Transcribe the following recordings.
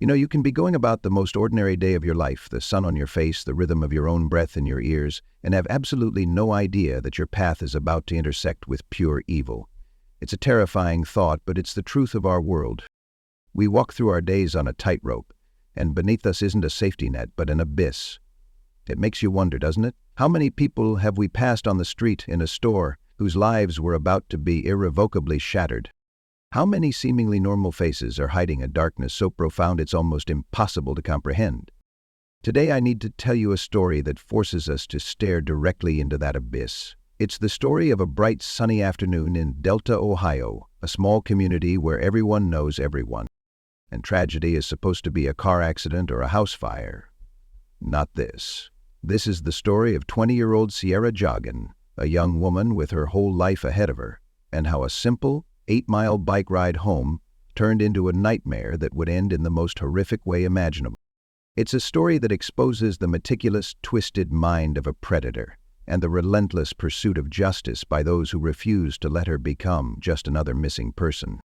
You can be going about the most ordinary day of your life, the sun on your face, the rhythm of your own breath in your ears, and have absolutely no idea that your path is about to intersect with pure evil. It's a terrifying thought, but it's the truth of our world. We walk through our days on a tightrope, and beneath us isn't a safety net, but an abyss. It makes you wonder, doesn't it? How many people have we passed on the street, in a store, whose lives were about to be irrevocably shattered? How many seemingly normal faces are hiding a darkness so profound it's almost impossible to comprehend? Today I need to tell you a story that forces us to stare directly into that abyss. It's the story of a bright, sunny afternoon in Delta, Ohio, a small community where everyone knows everyone. And tragedy is supposed to be a car accident or a house fire. Not this. This is the story of 20-year-old Sierra Joggin, a young woman with her whole life ahead of her, and how a simple, 8-mile bike ride home turned into a nightmare that would end in the most horrific way imaginable. It's a story that exposes the meticulous, twisted mind of a predator and the relentless pursuit of justice by those who refuse to let her become just another missing person.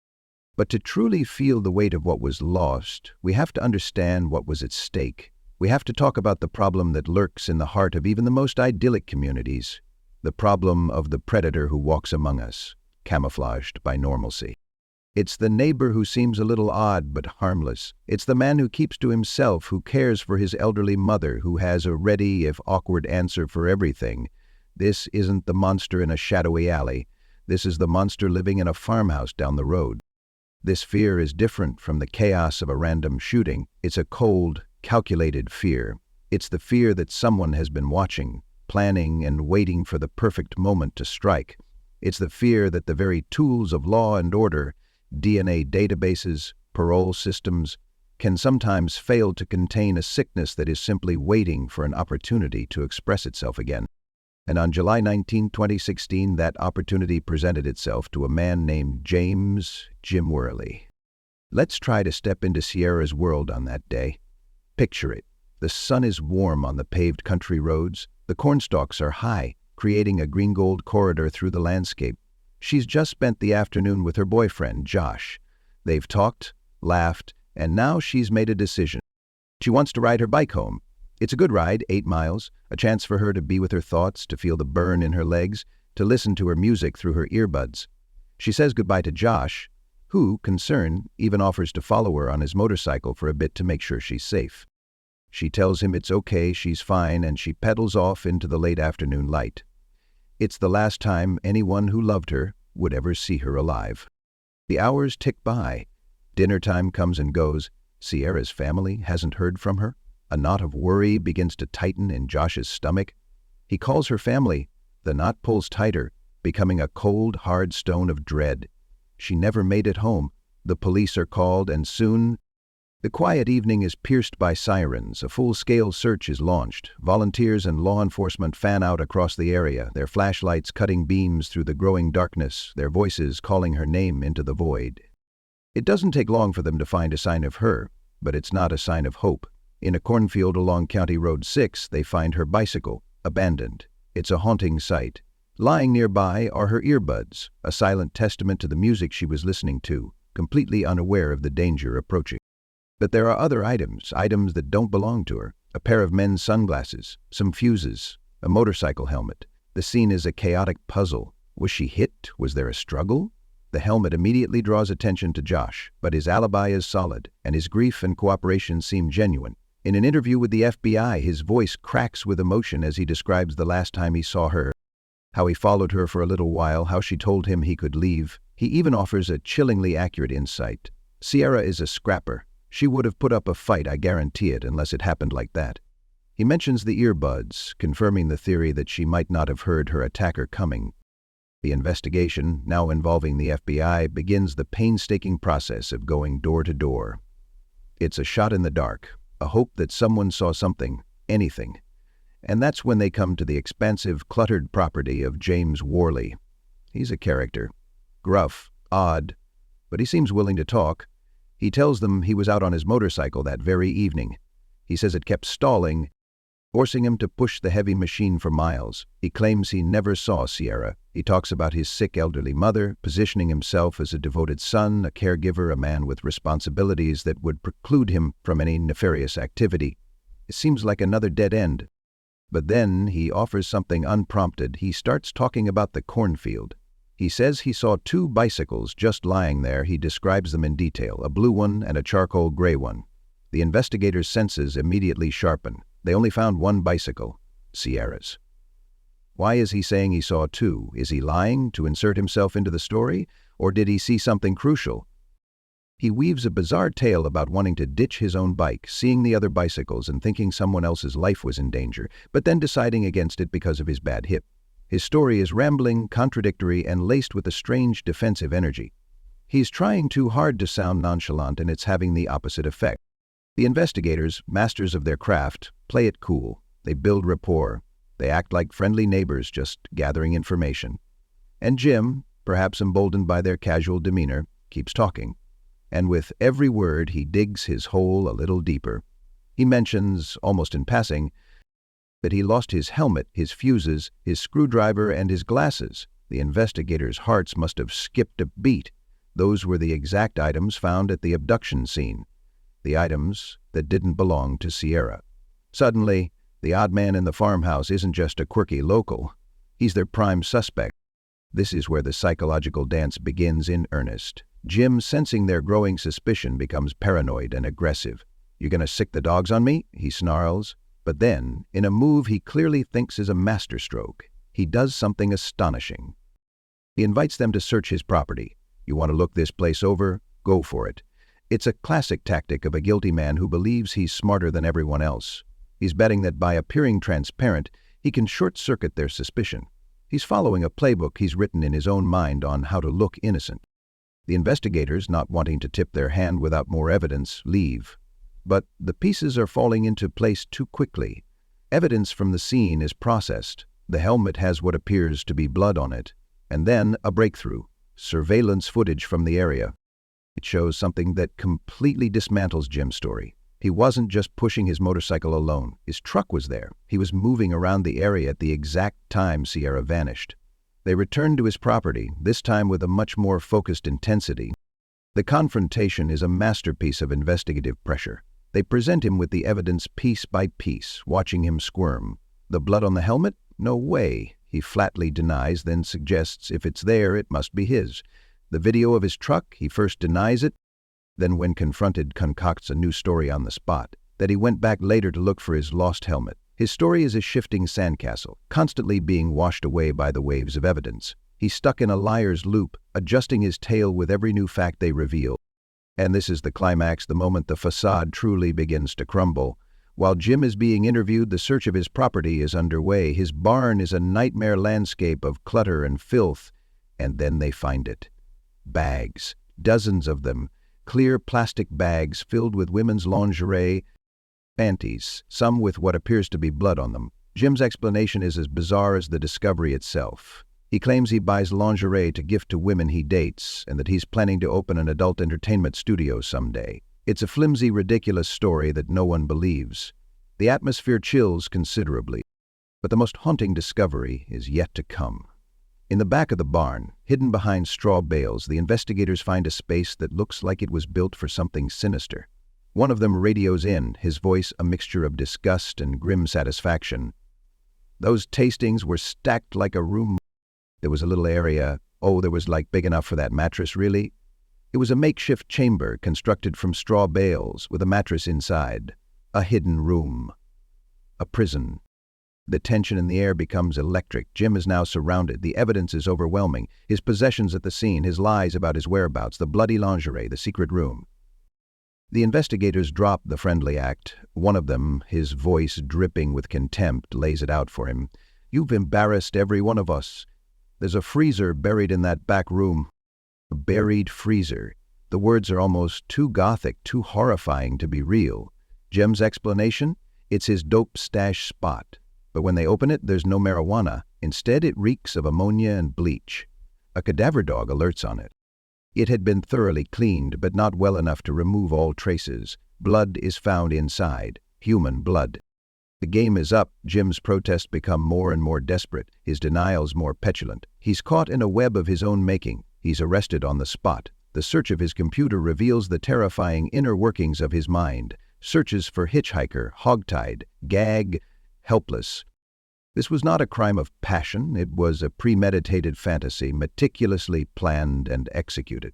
But to truly feel the weight of what was lost, we have to understand what was at stake. We have to talk about the problem that lurks in the heart of even the most idyllic communities, the problem of the predator who walks among us, camouflaged by normalcy. It's the neighbor who seems a little odd but harmless. It's the man who keeps to himself, who cares for his elderly mother, who has a ready, if awkward, answer for everything. This isn't the monster in a shadowy alley. This is the monster living in a farmhouse down the road. This fear is different from the chaos of a random shooting. It's a cold, calculated fear. It's the fear that someone has been watching, planning, and waiting for the perfect moment to strike. It's the fear that the very tools of law and order, DNA databases, parole systems, can sometimes fail to contain a sickness that is simply waiting for an opportunity to express itself again. And on July 19, 2016, that opportunity presented itself to a man named Jim Worley. Let's try to step into Sierra's world on that day. Picture it. The sun is warm on the paved country roads. The cornstalks are high, creating a green-gold corridor through the landscape. She's just spent the afternoon with her boyfriend, Josh. They've talked, laughed, and now she's made a decision. She wants to ride her bike home. It's a good ride, 8 miles, a chance for her to be with her thoughts, to feel the burn in her legs, to listen to her music through her earbuds. She says goodbye to Josh, who, concerned, even offers to follow her on his motorcycle for a bit to make sure she's safe. She tells him it's okay, she's fine, and she pedals off into the late afternoon light. It's the last time anyone who loved her would ever see her alive. The hours tick by. Dinner time comes and goes. Sierra's family hasn't heard from her. A knot of worry begins to tighten in Josh's stomach. He calls her family. The knot pulls tighter, becoming a cold, hard stone of dread. She never made it home. The police are called, and soon the quiet evening is pierced by sirens. A full-scale search is launched. Volunteers and law enforcement fan out across the area, their flashlights cutting beams through the growing darkness, their voices calling her name into the void. It doesn't take long for them to find a sign of her, but it's not a sign of hope. In a cornfield along County Road 6, they find her bicycle, abandoned. It's a haunting sight. Lying nearby are her earbuds, a silent testament to the music she was listening to, completely unaware of the danger approaching. But there are other items that don't belong to her. A pair of men's sunglasses, some fuses, a motorcycle helmet. The scene is a chaotic puzzle. Was she hit? Was there a struggle? The helmet immediately draws attention to Josh, but his alibi is solid, and his grief and cooperation seem genuine. In an interview with the FBI, his voice cracks with emotion as he describes the last time he saw her, how he followed her for a little while, how she told him he could leave. He even offers a chillingly accurate insight. Sierra is a scrapper. She would have put up a fight, I guarantee it, unless it happened like that. He mentions the earbuds, confirming the theory that she might not have heard her attacker coming. The investigation, now involving the FBI, begins the painstaking process of going door to door. It's a shot in the dark, a hope that someone saw something, anything. And that's when they come to the expansive, cluttered property of Jim Worley. He's a character. Gruff, odd, but he seems willing to talk. He tells them he was out on his motorcycle that very evening. He says it kept stalling. forcing him to push the heavy machine for miles. He claims he never saw Sierra. He talks about his sick elderly mother, positioning himself as a devoted son, a caregiver, a man with responsibilities that would preclude him from any nefarious activity. It seems like another dead end. But then he offers something unprompted. He starts talking about the cornfield. He says he saw 2 bicycles just lying there. He describes them in detail, a blue one and a charcoal gray one. The investigators' senses immediately sharpen. They only found 1 bicycle, Sierra's. Why is he saying he saw 2? Is he lying to insert himself into the story, or did he see something crucial? He weaves a bizarre tale about wanting to ditch his own bike, seeing the other bicycles and thinking someone else's life was in danger, but then deciding against it because of his bad hip. His story is rambling, contradictory, and laced with a strange defensive energy. He's trying too hard to sound nonchalant, and it's having the opposite effect. The investigators, masters of their craft, play it cool. They build rapport. They act like friendly neighbors just gathering information. And Jim, perhaps emboldened by their casual demeanor, keeps talking. And with every word he digs his hole a little deeper. He mentions, almost in passing, that he lost his helmet, his fuses, his screwdriver, and his glasses. The investigators' hearts must have skipped a beat. Those were the exact items found at the abduction scene. The items that didn't belong to Sierra. Suddenly, the odd man in the farmhouse isn't just a quirky local. He's their prime suspect. This is where the psychological dance begins in earnest. Jim, sensing their growing suspicion, becomes paranoid and aggressive. "You gonna sick the dogs on me?" he snarls. But then, in a move he clearly thinks is a masterstroke, he does something astonishing. He invites them to search his property. "You want to look this place over? Go for it." It's a classic tactic of a guilty man who believes he's smarter than everyone else. He's betting that by appearing transparent, he can short-circuit their suspicion. He's following a playbook he's written in his own mind on how to look innocent. The investigators, not wanting to tip their hand without more evidence, leave. But the pieces are falling into place too quickly. Evidence from the scene is processed. The helmet has what appears to be blood on it. And then a breakthrough. Surveillance footage from the area. It shows something that completely dismantles Jim's story. He wasn't just pushing his motorcycle alone. His truck was there. He was moving around the area at the exact time Sierra vanished. They returned to his property, this time with a much more focused intensity. The confrontation is a masterpiece of investigative pressure. They present him with the evidence piece by piece, watching him squirm. The blood on the helmet? No way. He flatly denies, then suggests if it's there, it must be his. The video of his truck? He first denies it, then when confronted concocts a new story on the spot, that he went back later to look for his lost helmet. His story is a shifting sandcastle, constantly being washed away by the waves of evidence. He's stuck in a liar's loop, adjusting his tale with every new fact they reveal. And this is the climax, the moment the facade truly begins to crumble. While Jim is being interviewed, the search of his property is underway. His barn is a nightmare landscape of clutter and filth. And then they find it. Bags, dozens of them, clear plastic bags filled with women's lingerie, panties, some with what appears to be blood on them. Jim's explanation is as bizarre as the discovery itself. He claims he buys lingerie to gift to women he dates, and that he's planning to open an adult entertainment studio someday. It's a flimsy, ridiculous story that no one believes. The atmosphere chills considerably, but the most haunting discovery is yet to come. In the back of the barn, hidden behind straw bales, the investigators find a space that looks like it was built for something sinister. One of them radios in, his voice a mixture of disgust and grim satisfaction. "Those tastings were stacked like a room. There was a little area. Oh, there was like big enough for that mattress, really. It was a makeshift chamber constructed from straw bales with a mattress inside. A hidden room. A prison." The tension in the air becomes electric. Jim is now surrounded. The evidence is overwhelming. His possessions at the scene, his lies about his whereabouts, the bloody lingerie, the secret room. The investigators drop the friendly act. One of them, his voice dripping with contempt, lays it out for him. "You've embarrassed every one of us. There's a freezer buried in that back room." A buried freezer. The words are almost too gothic, too horrifying to be real. Jim's explanation? It's his dope stash spot. But when they open it, there's no marijuana. Instead, it reeks of ammonia and bleach. A cadaver dog alerts on it. It had been thoroughly cleaned, but not well enough to remove all traces. Blood is found inside. Human blood. The game is up. Jim's protests become more and more desperate, his denials more petulant. He's caught in a web of his own making. He's arrested on the spot. The search of his computer reveals the terrifying inner workings of his mind. Searches for hitchhiker, hogtied, gag, helpless. This was not a crime of passion. It was a premeditated fantasy, meticulously planned and executed.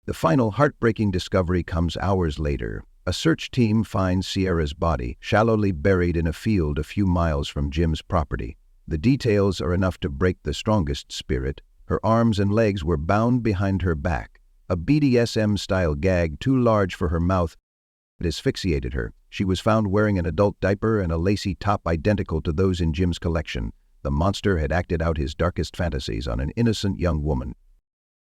The final heartbreaking discovery comes hours later. A search team finds Sierra's body, shallowly buried in a field a few miles from Jim's property. The details are enough to break the strongest spirit. Her arms and legs were bound behind her back. A BDSM-style gag too large for her mouth had asphyxiated her. She was found wearing an adult diaper and a lacy top identical to those in Jim's collection. The monster had acted out his darkest fantasies on an innocent young woman.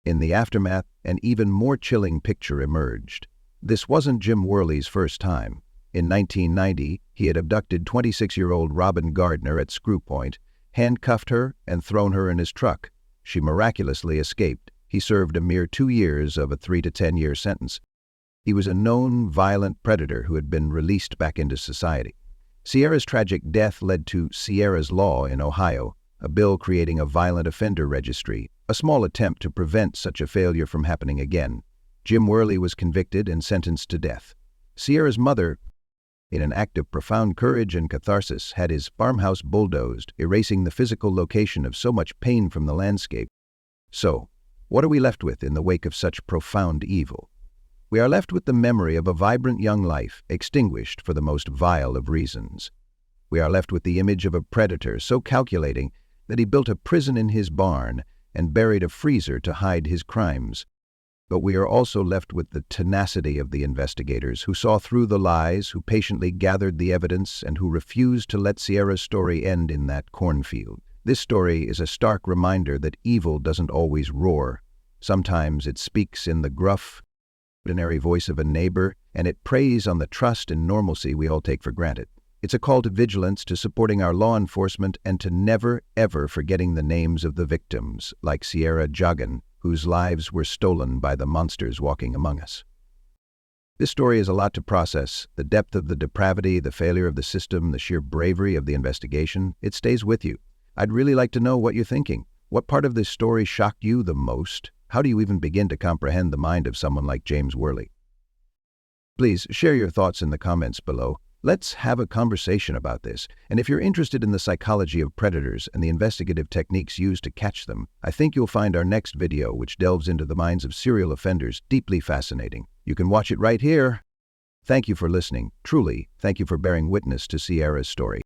In the aftermath, an even more chilling picture emerged. This wasn't Jim Worley's first time. In 1990, he had abducted 26-year-old Robin Gardner at Screw Point, handcuffed her, and thrown her in his truck. She miraculously escaped. He served a mere 2 years of a 3 to 10-year sentence. He was a known, violent predator who had been released back into society. Sierra's tragic death led to Sierra's Law in Ohio, a bill creating a violent offender registry, a small attempt to prevent such a failure from happening again. Jim Worley was convicted and sentenced to death. Sierra's mother, in an act of profound courage and catharsis, had his farmhouse bulldozed, erasing the physical location of so much pain from the landscape. So, what are we left with in the wake of such profound evil? We are left with the memory of a vibrant young life, extinguished for the most vile of reasons. We are left with the image of a predator so calculating that he built a prison in his barn and buried a freezer to hide his crimes. But we are also left with the tenacity of the investigators who saw through the lies, who patiently gathered the evidence, and who refused to let Sierra's story end in that cornfield. This story is a stark reminder that evil doesn't always roar. Sometimes it speaks in the gruff, ordinary voice of a neighbor, and it preys on the trust and normalcy we all take for granted. It's a call to vigilance, to supporting our law enforcement, and to never, ever forgetting the names of the victims, like Sierra Joggin, whose lives were stolen by the monsters walking among us. This story is a lot to process. The depth of the depravity, the failure of the system, the sheer bravery of the investigation, it stays with you. I'd really like to know what you're thinking. What part of this story shocked you the most? How do you even begin to comprehend the mind of someone like James Worley? Please share your thoughts in the comments below. Let's have a conversation about this. And if you're interested in the psychology of predators and the investigative techniques used to catch them, I think you'll find our next video, which delves into the minds of serial offenders, deeply fascinating. You can watch it right here. Thank you for listening. Truly, thank you for bearing witness to Sierra's story.